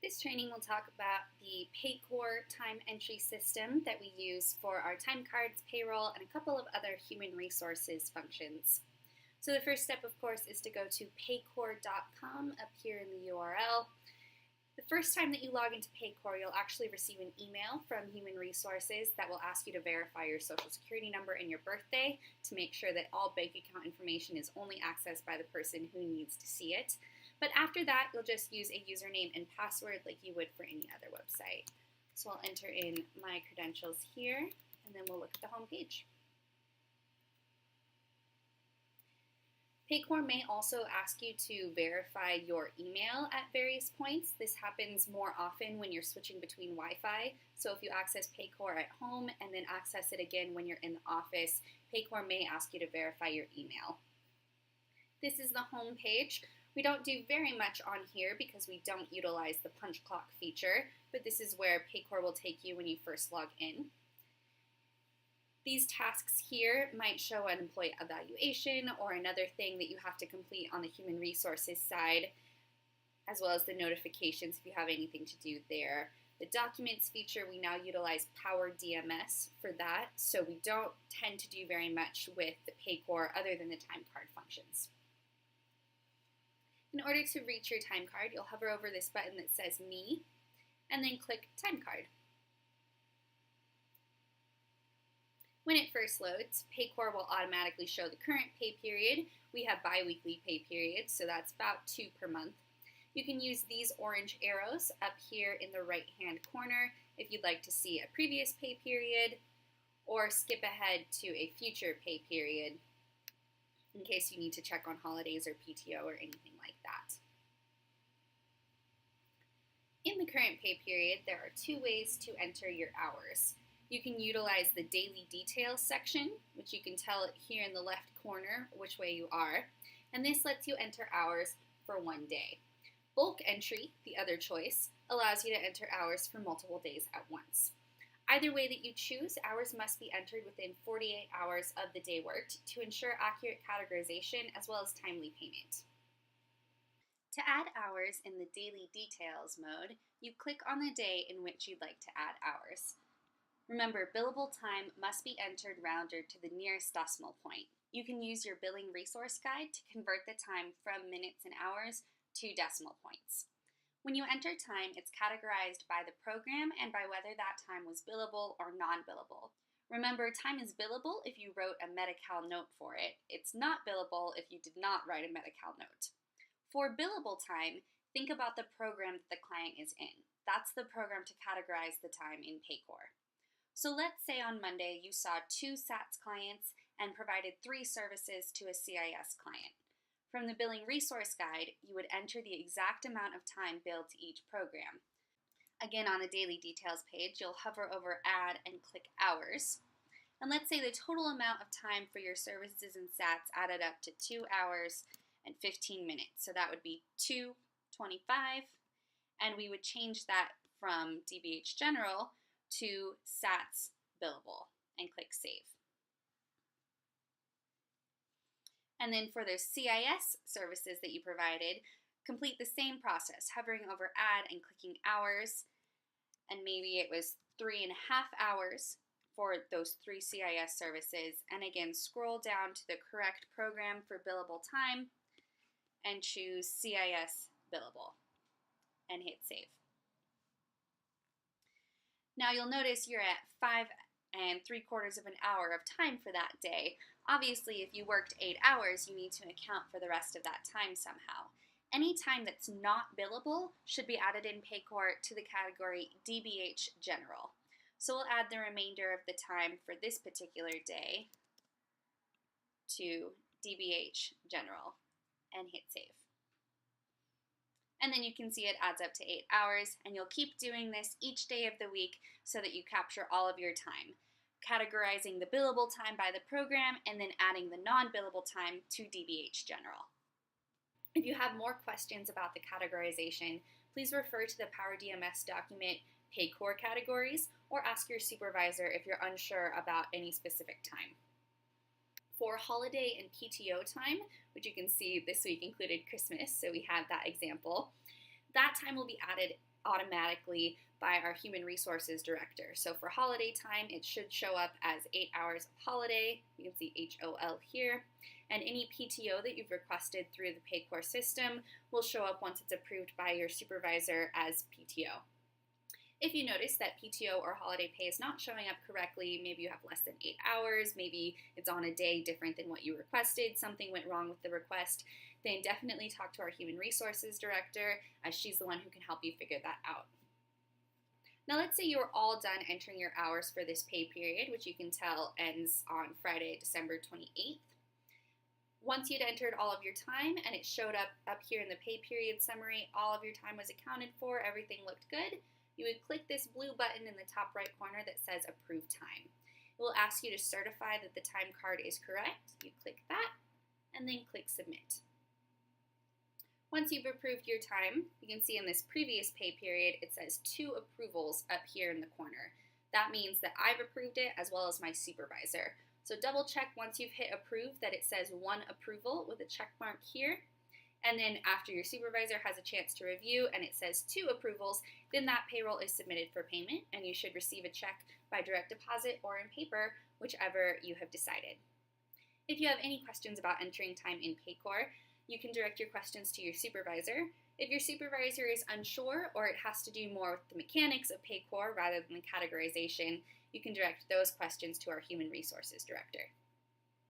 This training will talk about the Paycor time entry system that we use for our time cards, payroll, and a couple of other human resources functions. So the first step, of course, is to go to paycor.com up here in the URL. The first time that you log into Paycor, you'll actually receive an email from Human Resources that will ask you to verify your social security number and your birthday to make sure that all bank account information is only accessed by the person who needs to see it. But after that, you'll just use a username and password like you would for any other website. So I'll enter in my credentials here, and then we'll look at the home page. Paycor may also ask you to verify your email at various points. This happens more often when you're switching between Wi-Fi. So if you access Paycor at home and then access it again when you're in the office, Paycor may ask you to verify your email. This is the home page. We don't do very much on here because we don't utilize the punch clock feature, but this is where Paycor will take you when you first log in. These tasks here might show an employee evaluation or another thing that you have to complete on the human resources side, as well as the notifications if you have anything to do there. The documents feature, we now utilize Power DMS for that, so we don't tend to do very much with the Paycor other than the time card functions. In order to reach your time card, you'll hover over this button that says Me, and then click Time Card. When it first loads, Paycor will automatically show the current pay period. We have bi-weekly pay periods, so that's about 2 per month. You can use these orange arrows up here in the right-hand corner if you'd like to see a previous pay period, or skip ahead to a future pay period in case you need to check on holidays or PTO or anything like that. In the current pay period, there are 2 ways to enter your hours. You can utilize the daily details section, which you can tell here in the left corner which way you are, and this lets you enter hours for 1 day. Bulk entry, the other choice, allows you to enter hours for multiple days at once. Either way that you choose, hours must be entered within 48 hours of the day worked to ensure accurate categorization as well as timely payment. To add hours in the daily details mode, you click on the day in which you'd like to add hours. Remember, billable time must be entered rounded to the nearest decimal point. You can use your billing resource guide to convert the time from minutes and hours to decimal points. When you enter time, it's categorized by the program and by whether that time was billable or non-billable. Remember, time is billable if you wrote a Medi-Cal note for it. It's not billable if you did not write a Medi-Cal note. For billable time, think about the program that the client is in. That's the program to categorize the time in Paycor. So let's say on Monday you saw 2 SATS clients and provided 3 services to a CIS client. From the billing resource guide, you would enter the exact amount of time billed to each program. Again, on the daily details page, you'll hover over Add and click Hours. And let's say the total amount of time for your services and SATs added up to 2 hours and 15 minutes. So that would be 2:25, and we would change that from DBH General to SATs Billable and click Save. And then for those CIS services that you provided, complete the same process, hovering over Add and clicking Hours, and maybe it was 3.5 hours for those 3 CIS services, and again scroll down to the correct program for billable time and choose CIS Billable and hit Save. Now you'll notice you're at 5 3/4 of an hour of time for that day. Obviously, if you worked 8 hours, you need to account for the rest of that time somehow. Any time that's not billable should be added in Paycor to the category DBH General. So we'll add the remainder of the time for this particular day to DBH General and hit Save. And then you can see it adds up to 8 hours, and you'll keep doing this each day of the week so that you capture all of your time, categorizing the billable time by the program and then adding the non-billable time to DBH General. If you have more questions about the categorization, please refer to the Power DMS document Paycor Categories or ask your supervisor if you're unsure about any specific time. For holiday and PTO time, which you can see this week included Christmas, so we have that example, that time will be added automatically by our Human Resources Director. So for holiday time, it should show up as 8 hours of holiday. You can see HOL here. And any PTO that you've requested through the Paycor system will show up once it's approved by your supervisor as PTO. If you notice that PTO or holiday pay is not showing up correctly, maybe you have less than 8 hours, maybe it's on a day different than what you requested, something went wrong with the request, then definitely talk to our Human Resources Director, as she's the one who can help you figure that out. Now let's say you're all done entering your hours for this pay period, which you can tell ends on Friday, December 28th. Once you'd entered all of your time and it showed up here in the pay period summary, all of your time was accounted for, everything looked good, you would click this blue button in the top right corner that says Approve Time. It will ask you to certify that the time card is correct. You click that and then click Submit. Once you've approved your time, you can see in this previous pay period it says 2 approvals up here in the corner. That means that I've approved it as well as my supervisor. So double check once you've hit Approve that it says 1 approval with a check mark here. And then after your supervisor has a chance to review and it says 2 approvals, then that payroll is submitted for payment and you should receive a check by direct deposit or in paper, whichever you have decided. If you have any questions about entering time in Paycor, you can direct your questions to your supervisor. If your supervisor is unsure or it has to do more with the mechanics of Paycor rather than the categorization, you can direct those questions to our Human Resources Director.